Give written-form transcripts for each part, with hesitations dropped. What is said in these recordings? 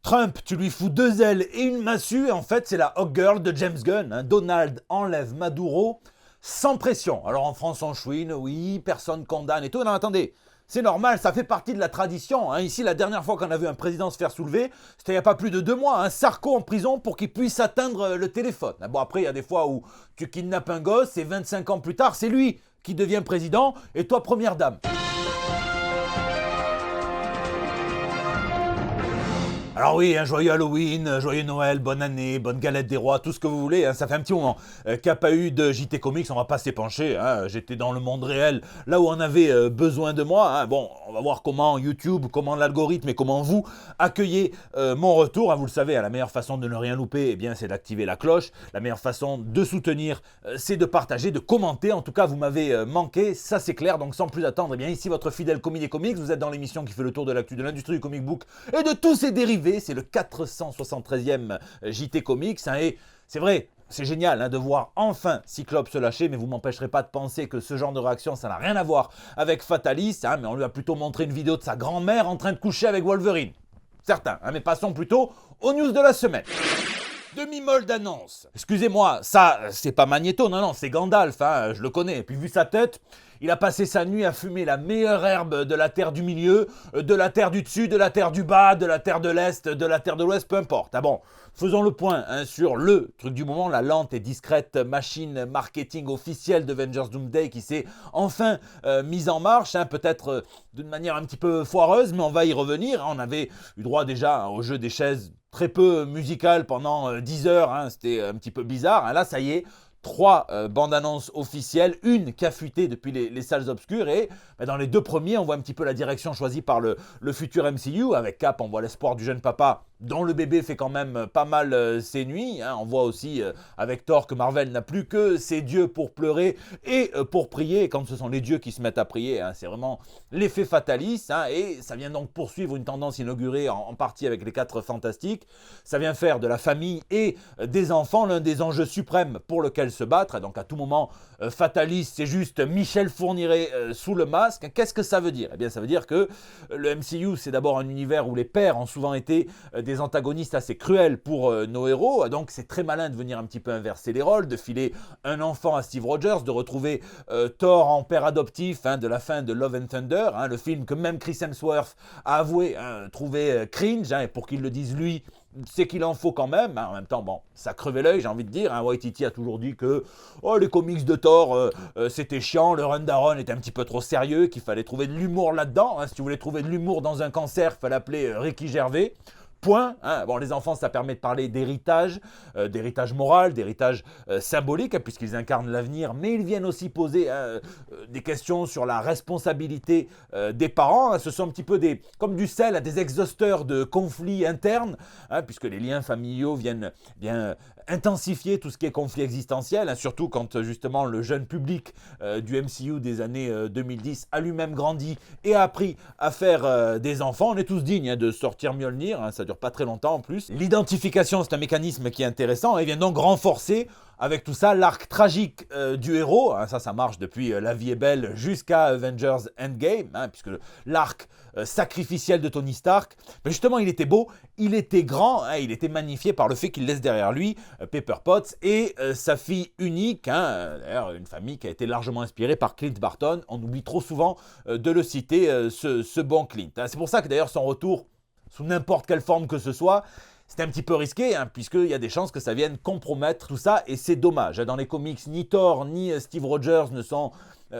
Trump, tu lui fous 2 ailes et une massue, et en fait, c'est la Hawk Girl de James Gunn. Donald enlève Maduro sans pression. Alors en France, on chouine, oui, personne condamne et tout. Non, attendez, c'est normal, ça fait partie de la tradition. Ici, la dernière fois qu'on a vu un président se faire soulever, c'était il n'y a pas plus de 2 mois. Sarko en prison pour qu'il puisse atteindre le téléphone. Bon, après, il y a des fois où tu kidnappes un gosse et 25 ans plus tard, c'est lui qui devient président et toi, première dame. Alors oui, un joyeux Halloween, joyeux Noël, bonne année, bonne galette des rois, tout ce que vous voulez, ça fait un petit moment qu'il n'y a pas eu de JT Comics, on va pas s'épancher, j'étais dans le monde réel, là où on avait besoin de moi. Bon, on va voir comment YouTube, comment l'algorithme et comment vous accueillez mon retour. Vous le savez, la meilleure façon de ne rien louper, eh bien, c'est d'activer la cloche, la meilleure façon de soutenir, c'est de partager, de commenter. En tout cas, vous m'avez manqué, ça c'est clair, donc sans plus attendre, eh bien, ici votre fidèle Commis des Comics, vous êtes dans l'émission qui fait le tour de l'actu de l'industrie du comic book et de tous ses dérivés. C'est le 473e JT Comics, et c'est vrai, c'est génial de voir enfin Cyclope se lâcher, mais vous m'empêcherez pas de penser que ce genre de réaction, ça n'a rien à voir avec Fatalis, mais on lui a plutôt montré une vidéo de sa grand-mère en train de coucher avec Wolverine. Certains, mais passons plutôt aux news de la semaine. Demi-molle d'annonce. Excusez-moi, ça, c'est pas Magneto, non, c'est Gandalf, je le connais. Et puis vu sa tête, il a passé sa nuit à fumer la meilleure herbe de la terre du milieu, de la terre du dessus, de la terre du bas, de la terre de l'est, de la terre de l'ouest, peu importe. Bon, faisons le point sur le truc du moment, la lente et discrète machine marketing officielle de Avengers Doomsday qui s'est enfin mise en marche, peut-être d'une manière un petit peu foireuse, mais on va y revenir. On avait eu droit déjà au jeu des chaises très peu musical pendant 10 heures, c'était un petit peu bizarre. Là, ça y est, 3 bandes annonces officielles, une qui a fuité depuis les salles obscures, et dans les 2 premiers, on voit un petit peu la direction choisie par le futur MCU. Avec Cap, on voit l'espoir du jeune papa, dont le bébé fait quand même pas mal ses nuits. On voit aussi avec Thor que Marvel n'a plus que ses dieux pour pleurer et pour prier. Et quand ce sont les dieux qui se mettent à prier, c'est vraiment l'effet Fatalis. Et ça vient donc poursuivre une tendance inaugurée en partie avec les 4 Fantastiques. Ça vient faire de la famille et des enfants l'un des enjeux suprêmes pour lequel se battre. Donc à tout moment, Fatalis, c'est juste Michel Fourniret sous le masque. Qu'est-ce que ça veut dire ? Eh bien, ça veut dire que le MCU, c'est d'abord un univers où les pères ont souvent été des antagonistes assez cruels pour nos héros. Donc, c'est très malin de venir un petit peu inverser les rôles, de filer un enfant à Steve Rogers, de retrouver Thor en père adoptif de la fin de Love and Thunder, le film que même Chris Hemsworth a avoué trouver cringe, et pour qu'il le dise lui, c'est qu'il en faut quand même. En même temps, bon, ça crevait l'œil, j'ai envie de dire. Waititi a toujours dit que les comics de Thor, c'était chiant, le run d'Aaron était un petit peu trop sérieux, qu'il fallait trouver de l'humour là-dedans. Si tu voulais trouver de l'humour dans un cancer, il fallait appeler Ricky Gervais. Point. Bon, les enfants, ça permet de parler d'héritage moral, d'héritage symbolique, puisqu'ils incarnent l'avenir, mais ils viennent aussi poser des questions sur la responsabilité des parents. Ce sont un petit peu comme du sel, des exhausteurs de conflits internes, puisque les liens familiaux viennent bien intensifier tout ce qui est conflit existentiel, surtout quand justement le jeune public du MCU des années 2010 a lui-même grandi et a appris à faire des enfants. On est tous dignes de sortir Mjolnir, ça dure pas très longtemps en plus. L'identification, c'est un mécanisme qui est intéressant et vient donc renforcer avec tout ça l'arc tragique du héros. Ça marche depuis La vie est belle jusqu'à Avengers Endgame, puisque l'arc sacrificiel de Tony Stark, mais justement il était beau, il était grand, il était magnifié par le fait qu'il laisse derrière lui Pepper Potts et sa fille unique, d'ailleurs une famille qui a été largement inspirée par Clint Barton. On oublie trop souvent de le citer, ce bon Clint. C'est pour ça que d'ailleurs son retour, sous n'importe quelle forme que ce soit, c'est un petit peu risqué, puisqu'il y a des chances que ça vienne compromettre tout ça, et c'est dommage. Dans les comics, ni Thor ni Steve Rogers ne sont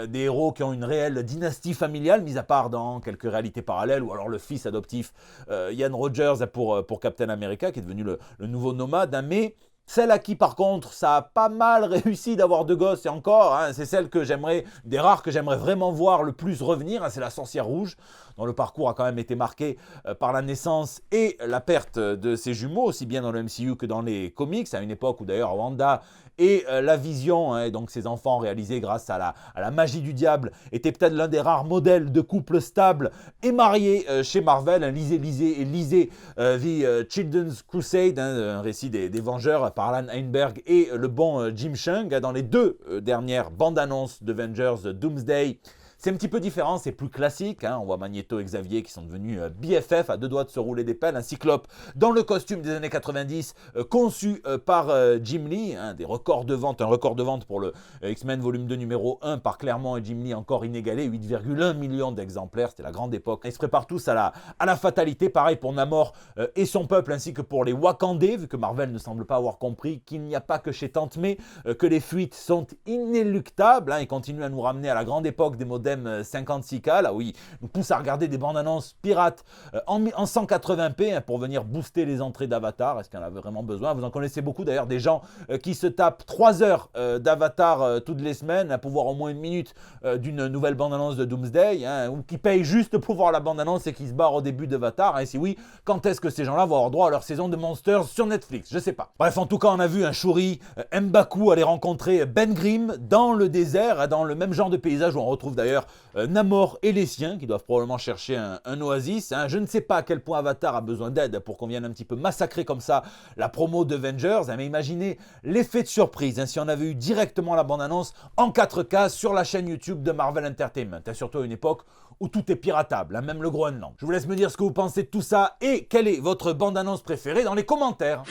des héros qui ont une réelle dynastie familiale, mis à part dans quelques réalités parallèles, ou alors le fils adoptif Ian Rogers pour Captain America, qui est devenu le nouveau nomade, mais celle à qui par contre ça a pas mal réussi d'avoir 2 gosses, et encore, c'est celle que j'aimerais, des rares que j'aimerais vraiment voir le plus revenir, c'est la Sorcière Rouge, dont le parcours a quand même été marqué par la naissance et la perte de ses jumeaux, aussi bien dans le MCU que dans les comics, à une époque où d'ailleurs Wanda et la Vision, et donc ces enfants réalisés grâce à la magie du diable, étaient peut-être l'un des rares modèles de couple stable et marié chez Marvel. Lisez The Children's Crusade, un récit des Vengeurs par Alan Heinberg et le bon Jim Cheung, dans les 2 dernières bandes annonces d'Avengers Doomsday. C'est un petit peu différent, c'est plus classique, hein. On voit Magneto et Xavier qui sont devenus BFF à deux doigts de se rouler des pelles, un Cyclope dans le costume des années 90, conçu par Jim Lee, hein, des records de vente, un record de vente pour le X-Men volume 2 numéro 1 par Claremont et Jim Lee encore inégalé, 8,1 millions d'exemplaires, c'était la grande époque. Ils se préparent tous à la fatalité, pareil pour Namor et son peuple ainsi que pour les Wakandais, vu que Marvel ne semble pas avoir compris qu'il n'y a pas que chez Tante May que les fuites sont inéluctables, hein. Ils continuent à nous ramener à la grande époque des modems 56K, là où ils nous poussent à regarder des bandes annonces pirates en 180p, hein, pour venir booster les entrées d'Avatar. Est-ce qu'il y en avait vraiment besoin? Vous en connaissez beaucoup d'ailleurs, des gens qui se tapent 3 heures d'Avatar toutes les semaines, hein, pour voir au moins une minute d'une nouvelle bande-annonce de Doomsday, hein, ou qui payent juste pour voir la bande-annonce et qui se barrent au début d'Avatar, hein, et si oui, quand est-ce que ces gens-là vont avoir droit à leur saison de Monsters sur Netflix? Je sais pas. Bref, en tout cas, on a vu un Shuri, M'Baku aller rencontrer Ben Grimm dans le désert, dans le même genre de paysage où on retrouve d'ailleurs Namor et les siens, qui doivent probablement chercher un oasis, hein. Je ne sais pas à quel point Avatar a besoin d'aide pour qu'on vienne un petit peu massacrer comme ça la promo d'Avengers, hein, mais imaginez l'effet de surprise, hein, si on avait eu directement la bande-annonce en 4K sur la chaîne YouTube de Marvel Entertainment, hein, surtout à une époque où tout est piratable, hein, même le Groenland. Je vous laisse me dire ce que vous pensez de tout ça et quelle est votre bande-annonce préférée dans les commentaires.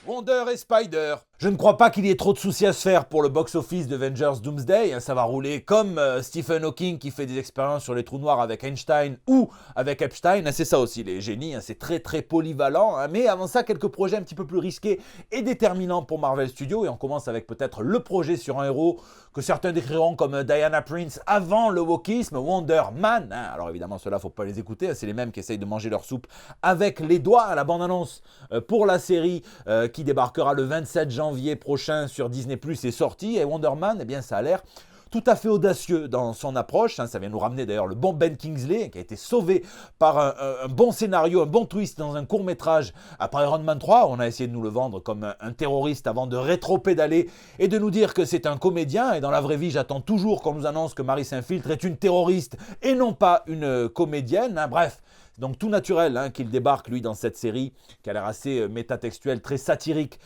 Wonder et Spider. Je ne crois pas qu'il y ait trop de soucis à se faire pour le box-office d'Avengers Doomsday. Ça va rouler comme Stephen Hawking qui fait des expériences sur les trous noirs avec Einstein ou avec Epstein. C'est ça aussi les génies, c'est très très polyvalent. Mais avant ça, quelques projets un petit peu plus risqués et déterminants pour Marvel Studios. Et on commence avec peut-être le projet sur un héros que certains décriront comme Diana Prince avant le wokisme, Wonder Man. Alors évidemment, ceux-là, faut pas les écouter. C'est les mêmes qui essayent de manger leur soupe avec les doigts. La bande-annonce pour la série qui débarquera le 27 janvier prochain sur Disney+ est sortie, et Wonder Man, eh bien ça a l'air tout à fait audacieux dans son approche, hein. Ça vient nous ramener d'ailleurs le bon Ben Kingsley qui a été sauvé par un bon scénario, un bon twist dans un court-métrage après Iron Man 3. On a essayé de nous le vendre comme un terroriste avant de rétro-pédaler et de nous dire que c'est un comédien, et dans la vraie vie j'attends toujours qu'on nous annonce que Marie Saint-Filtre est une terroriste et non pas une comédienne, hein. Bref, donc tout naturel, hein, qu'il débarque lui dans cette série qui a l'air assez métatextuelle, très satirique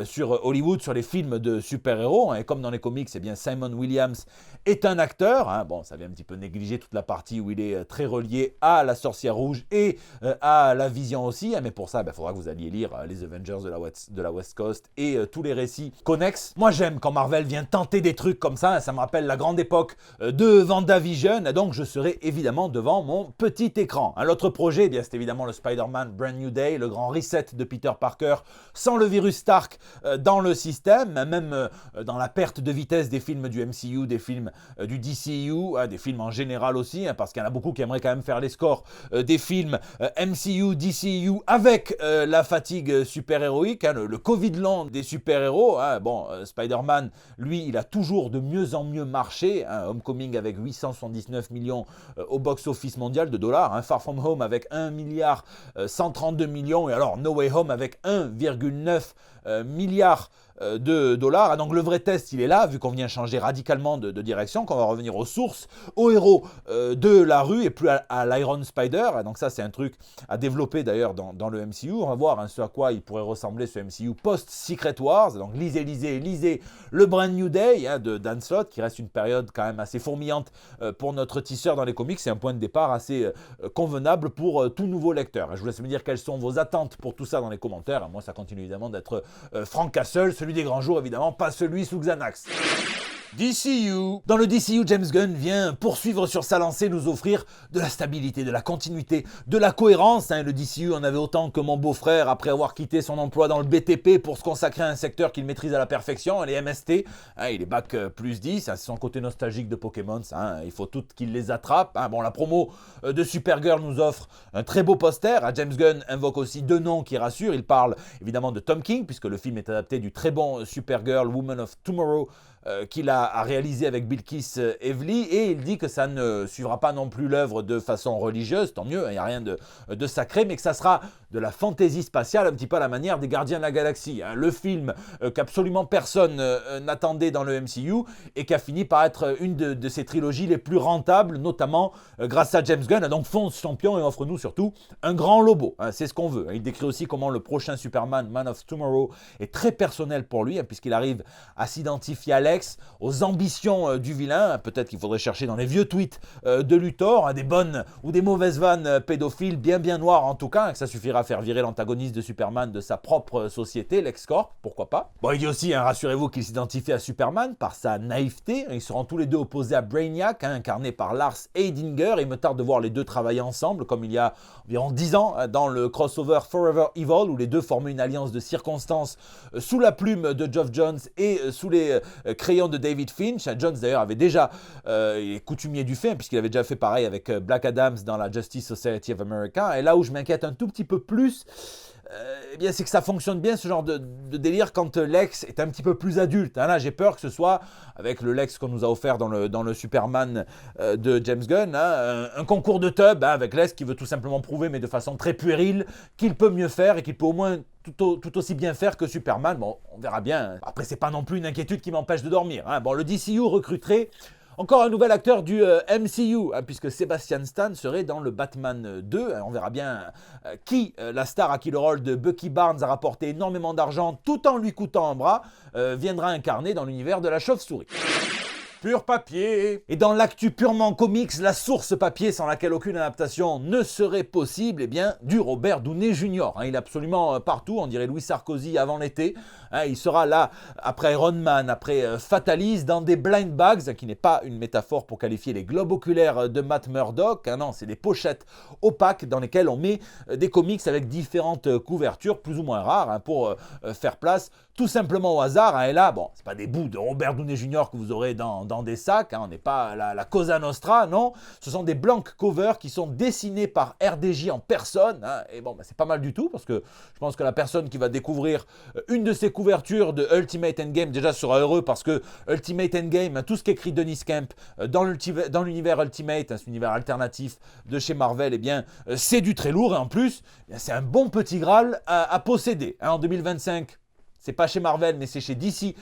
sur Hollywood, sur les films de super-héros, hein. Et comme dans les comics, eh bien Simon Williams est un acteur, hein. Bon, ça vient un petit peu négliger toute la partie où il est très relié à la Sorcière Rouge et à la Vision aussi, hein. Mais pour ça, il faudra que vous alliez lire les Avengers de la West Coast et tous les récits connexes. Moi j'aime quand Marvel vient tenter des trucs comme ça, hein. Ça me rappelle la grande époque de WandaVision, donc je serai évidemment devant mon petit écran, hein. L'autre projet, eh bien, c'est évidemment le Spider-Man Brand New Day, le grand reset de Peter Parker sans le virus Stark dans le système, même dans la perte de vitesse des films du MCU, des films du DCU, hein, des films en général aussi, hein, parce qu'il y en a beaucoup qui aimeraient quand même faire les scores des films MCU, DCU avec la fatigue super-héroïque, hein, le Covid long des super-héros, hein. Bon, Spider-Man, lui, il a toujours de mieux en mieux marché, hein. Homecoming avec 879 millions au box-office mondial de dollars, hein. Far From Home avec 1 milliard 132 millions, et alors No Way Home avec 1,9 milliard de dollars. Donc le vrai test, il est là, vu qu'on vient changer radicalement de direction, qu'on va revenir aux sources, aux héros de la rue et plus à l'Iron Spider. Donc ça, c'est un truc à développer d'ailleurs dans le MCU. On va voir, hein, ce à quoi il pourrait ressembler ce MCU post-Secret Wars. Donc lisez le Brand New Day, hein, de Dan Slott, qui reste une période quand même assez fourmillante pour notre tisseur dans les comics. C'est un point de départ assez convenable pour tout nouveau lecteur. Je vous laisse me dire quelles sont vos attentes pour tout ça dans les commentaires. Moi, ça continue évidemment d'être Frank Castle, celui des grands jours évidemment, pas celui sous Xanax. DCU. Dans le DCU, James Gunn vient poursuivre sur sa lancée, nous offrir de la stabilité, de la continuité, de la cohérence. Le DCU en avait autant que mon beau-frère après avoir quitté son emploi dans le BTP pour se consacrer à un secteur qu'il maîtrise à la perfection, les MST. Il est bac plus 10, c'est son côté nostalgique de Pokémon, il faut tout qu'il les attrape. Bon, la promo de Supergirl nous offre un très beau poster. James Gunn invoque aussi deux noms qui rassurent. Il parle évidemment de Tom King, puisque le film est adapté du très bon Supergirl Woman of Tomorrow qu'il a réalisé avec Bilquis Evely, et il dit que ça ne suivra pas non plus l'œuvre de façon religieuse, tant mieux, il n'y a rien de sacré, mais que ça sera de la fantaisie spatiale, un petit peu à la manière des Gardiens de la Galaxie, hein. Le film qu'absolument personne n'attendait dans le MCU et qui a fini par être une de ses trilogies les plus rentables, notamment grâce à James Gunn. Donc fonce champion et offre-nous surtout un grand lobo, hein, c'est ce qu'on veut. Il décrit aussi comment le prochain Superman, Man of Tomorrow, est très personnel pour lui, hein, puisqu'il arrive à s'identifier à Lex, Lex, aux ambitions du vilain. Peut-être qu'il faudrait chercher dans les vieux tweets de Luthor, des bonnes ou des mauvaises vannes pédophiles, bien noires en tout cas, que ça suffira à faire virer l'antagoniste de Superman de sa propre société, LexCorp, pourquoi pas. Bon, il dit aussi, rassurez-vous, qu'il s'identifie à Superman par sa naïveté. Ils seront tous les deux opposés à Brainiac, incarné par Lars Heidinger. Il me tarde de voir les deux travailler ensemble, comme il y a environ 10 ans dans le crossover Forever Evil, où les deux formaient une alliance de circonstances sous la plume de Geoff Johns et sous les crayons de David Finch. Johns d'ailleurs avait déjà est coutumier du fait, puisqu'il avait déjà fait pareil avec Black Adams dans la Justice Society of America. Et là où je m'inquiète un tout petit peu plus, eh bien, c'est que ça fonctionne bien ce genre de délire quand Lex est un petit peu plus adulte. Là, j'ai peur que ce soit, avec le Lex qu'on nous a offert dans le Superman de James Gunn, un concours de tub avec Lex qui veut tout simplement prouver, mais de façon très puérile, qu'il peut mieux faire et qu'il peut au moins tout aussi bien faire que Superman. Bon, on verra bien. Après, c'est pas non plus une inquiétude qui m'empêche de dormir. Bon, le DCU recruterait encore un nouvel acteur du MCU, puisque Sebastian Stan serait dans le Batman 2. On verra bien qui, la star à qui le rôle de Bucky Barnes a rapporté énormément d'argent tout en lui coûtant un bras, viendra incarner dans l'univers de la chauve-souris. Pur papier. Et dans l'actu purement comics, la source papier sans laquelle aucune adaptation ne serait possible, eh bien, du Robert Downey Jr. Il est absolument partout, on dirait Louis Sarkozy avant l'été. Il sera là après Iron Man, après Fatalis, dans des blind bags, qui n'est pas une métaphore pour qualifier les globes oculaires de Matt Murdock. Non, c'est des pochettes opaques dans lesquelles on met des comics avec différentes couvertures, plus ou moins rares, pour faire place tout simplement au hasard. Et là, bon, c'est pas des bouts de Robert Downey Jr. que vous aurez dans des sacs, on n'est pas la Cosa Nostra, non, ce sont des blank covers qui sont dessinés par RDJ en personne, et bon, c'est pas mal du tout, parce que je pense que la personne qui va découvrir une de ces couvertures de Ultimate Endgame déjà sera heureux, parce que Ultimate Endgame, tout ce qu'écrit Dennis Kemp dans l'univers Ultimate, cet univers alternatif de chez Marvel, eh bien, c'est du très lourd, et en plus, c'est un bon petit Graal à posséder. En 2025, c'est pas chez Marvel, mais c'est chez DC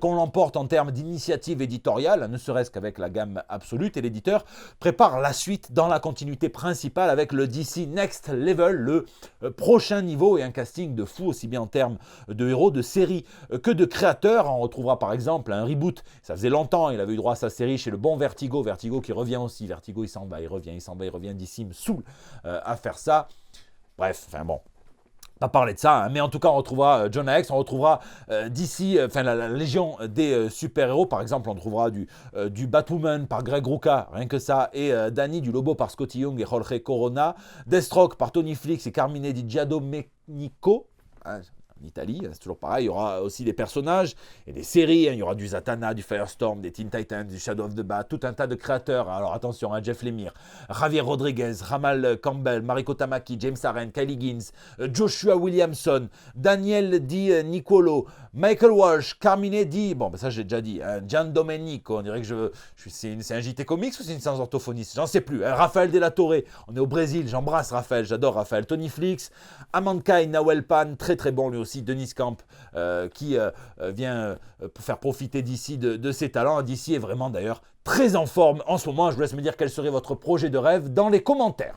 qu'on l'emporte en termes d'initiative éditoriale, ne serait-ce qu'avec la gamme absolue. Et l'éditeur prépare la suite dans la continuité principale avec le DC Next Level, le prochain niveau, et un casting de fou, aussi bien en termes de héros, de séries que de créateurs. On retrouvera par exemple un reboot, ça faisait longtemps, il avait eu droit à sa série chez le bon Vertigo qui revient aussi. Vertigo, il s'en va, il revient, DC me saoule à faire ça. Bref, enfin bon. Pas parler de ça, mais en tout cas on retrouvera Jonah Hex, on retrouvera d'ici, la légion des super-héros, par exemple on trouvera du Batwoman par Greg Rucka, rien que ça, et Danny du Lobo par Scotty Young et Jorge Corona, Deathstroke par Tony Flix et Carmine Di Giadomenico, en Italie, c'est toujours pareil, il y aura aussi des personnages et des séries, il y aura du Zatanna, du Firestorm, des Teen Titans, du Shadow of the Bat, tout un tas de créateurs. Alors attention, Jeff Lemire, Javier Rodriguez, Ramal Campbell, Mariko Tamaki, James Aren, Kylie Gins, Joshua Williamson, Daniel Di Nicolo, Michael Walsh, Carmine Di, bon ça j'ai déjà dit, Gian Domenico, on dirait que c'est un JT Comics ou c'est une séance orthophoniste, j'en sais plus, Raphaël De La Torre, on est au Brésil, j'embrasse Raphaël, j'adore Raphaël, Tony Flix, Amankai Nawel Pan, très bon lui aussi, Denis Camp, qui vient pour faire profiter DC de ses talents. DC est vraiment d'ailleurs très en forme en ce moment. Je vous laisse me dire quel serait votre projet de rêve dans les commentaires.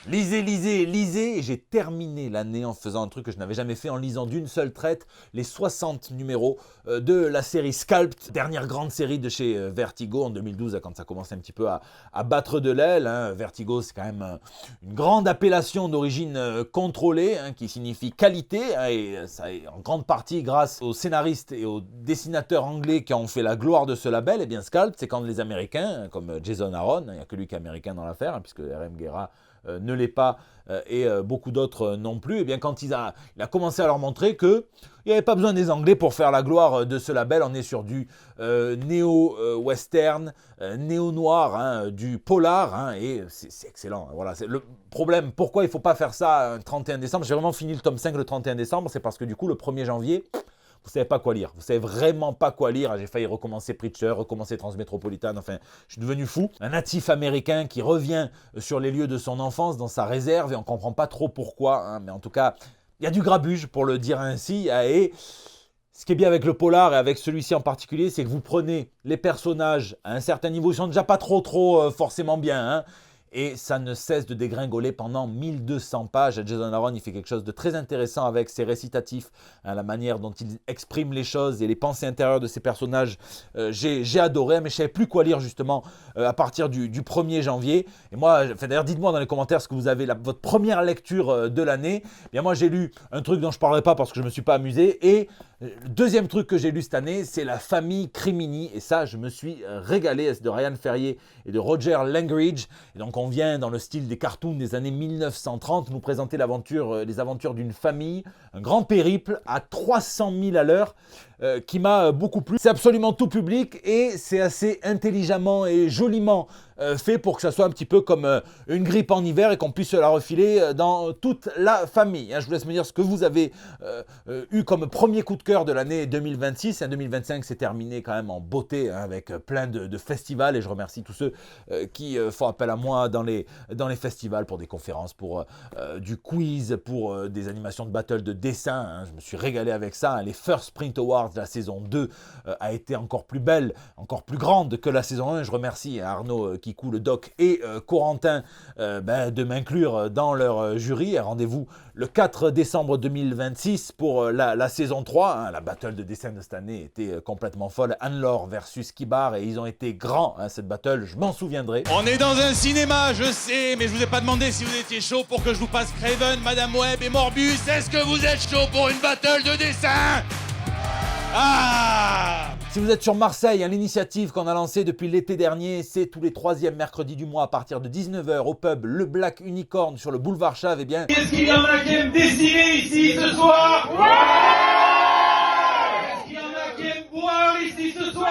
Lisez, et j'ai terminé l'année en faisant un truc que je n'avais jamais fait, en lisant d'une seule traite les 60 numéros de la série Sculpt, dernière grande série de chez Vertigo en 2012, quand ça commençait un petit peu à battre de l'aile. Vertigo, c'est quand même une grande appellation d'origine contrôlée, qui signifie qualité, et ça est en grande partie grâce aux scénaristes et aux dessinateurs anglais qui ont fait la gloire de ce label. Et bien Sculpt, c'est quand les Américains, comme Jason Aaron, il n'y a que lui qui est américain dans l'affaire, puisque R.M. Guerra ne l'est pas, et beaucoup d'autres non plus, et bien quand il a commencé à leur montrer qu'il n'y avait pas besoin des Anglais pour faire la gloire de ce label. On est sur du néo-western, néo-noir, du polar, et c'est excellent. Voilà, c'est le problème. Pourquoi il ne faut pas faire ça le 31 décembre? J'ai vraiment fini le tome 5 le 31 décembre, c'est parce que du coup le 1er janvier... vous savez pas quoi lire, vous savez vraiment pas quoi lire. J'ai failli recommencer Preacher, recommencer Transmétropolitane, enfin, je suis devenu fou. Un natif américain qui revient sur les lieux de son enfance dans sa réserve, et on comprend pas trop pourquoi, mais en tout cas, il y a du grabuge pour le dire ainsi, et ce qui est bien avec le polar et avec celui-ci en particulier, c'est que vous prenez les personnages à un certain niveau, ils sont déjà pas trop forcément bien, et ça ne cesse de dégringoler pendant 1200 pages. Jason Aaron, il fait quelque chose de très intéressant avec ses récitatifs, hein, la manière dont il exprime les choses et les pensées intérieures de ses personnages. J'ai adoré, mais je ne savais plus quoi lire justement à partir du 1er janvier. Et moi, d'ailleurs, dites-moi dans les commentaires ce que vous avez, votre première lecture de l'année. Bien, moi, j'ai lu un truc dont je ne parlerai pas parce que je ne me suis pas amusé. Et le deuxième truc que j'ai lu cette année, c'est La Famille Crimini. Et ça, je me suis régalé. C'est de Ryan Ferrier et de Roger Langridge. Et donc, on vient dans le style des cartoons des années 1930 nous présenter les aventures d'une famille. Un grand périple à 300 000 à l'heure qui m'a beaucoup plu. C'est absolument tout public et c'est assez intelligemment et joliment fait pour que ça soit un petit peu comme une grippe en hiver et qu'on puisse la refiler dans toute la famille. Je vous laisse me dire ce que vous avez eu comme premier coup de cœur de l'année 2026. 2025 s'est terminé quand même en beauté avec plein de festivals et je remercie tous ceux qui font appel à moi dans les festivals pour des conférences, pour du quiz, pour des animations de battle de dessin. Je me suis régalé avec ça. Les First Print Awards de la saison 2 a été encore plus belle, encore plus grande que la saison 1. Je remercie Arnaud Kikou, le doc, et Corentin de m'inclure dans leur jury. Rendez-vous le 4 décembre 2026 pour la saison 3. La battle de dessin de cette année était complètement folle. Anne-Laure versus Kibar, et ils ont été grands, cette battle, je m'en souviendrai. On est dans un cinéma, je sais, mais je vous ai pas demandé si vous étiez chaud pour que je vous passe Craven, Madame Web et Morbus. Est-ce que vous êtes chaud pour une battle de dessin? Ah! Si vous êtes sur Marseille, l'initiative qu'on a lancée depuis l'été dernier, c'est tous les 3e mercredis du mois à partir de 19h au pub Le Black Unicorn sur le boulevard Chave. Eh bien, est-ce qu'il y en a qui aiment dessiner ici ce soir? Est-ce qu'il y en a qui aiment boire ici ce soir?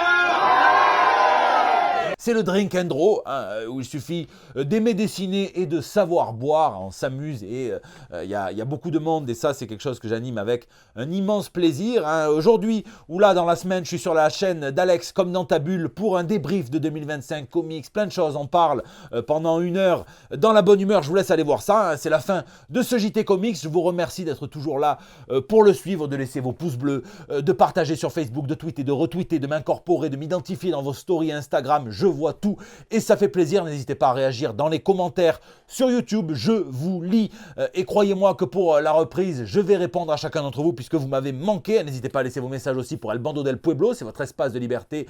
c'est le drink and draw, où il suffit d'aimer dessiner et de savoir boire. On s'amuse et il y a beaucoup de monde et ça c'est quelque chose que j'anime avec un immense plaisir. Aujourd'hui ou là dans la semaine, je suis sur la chaîne d'Alex comme dans ta bulle pour un débrief de 2025 comics, plein de choses. On parle pendant 1 heure dans la bonne humeur. Je vous laisse aller voir ça. C'est la fin de ce JT Comics. Je vous remercie d'être toujours là pour le suivre, de laisser vos pouces bleus, de partager sur Facebook, de tweeter, de retweeter, de m'incorporer, de m'identifier dans vos stories Instagram. Je vois tout et ça fait plaisir. N'hésitez pas à réagir dans les commentaires sur YouTube. Je vous lis et croyez-moi que pour la reprise, je vais répondre à chacun d'entre vous puisque vous m'avez manqué. N'hésitez pas à laisser vos messages aussi pour El Bando del Pueblo. C'est votre espace de liberté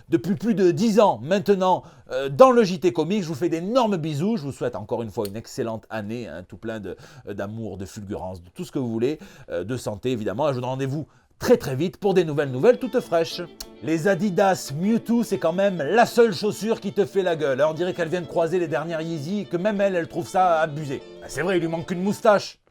depuis plus de 10 ans maintenant dans le JT Comics. Je vous fais d'énormes bisous. Je vous souhaite encore une fois une excellente année, tout plein d'amour, de fulgurance, de tout ce que vous voulez, de santé évidemment. Et je vous donne rendez-vous très vite pour des nouvelles toutes fraîches. Les Adidas Mewtwo, c'est quand même la seule chaussure qui te fait la gueule. On dirait qu'elle vient de croiser les dernières Yeezy et que même elle trouve ça abusé. C'est vrai, il lui manque une moustache.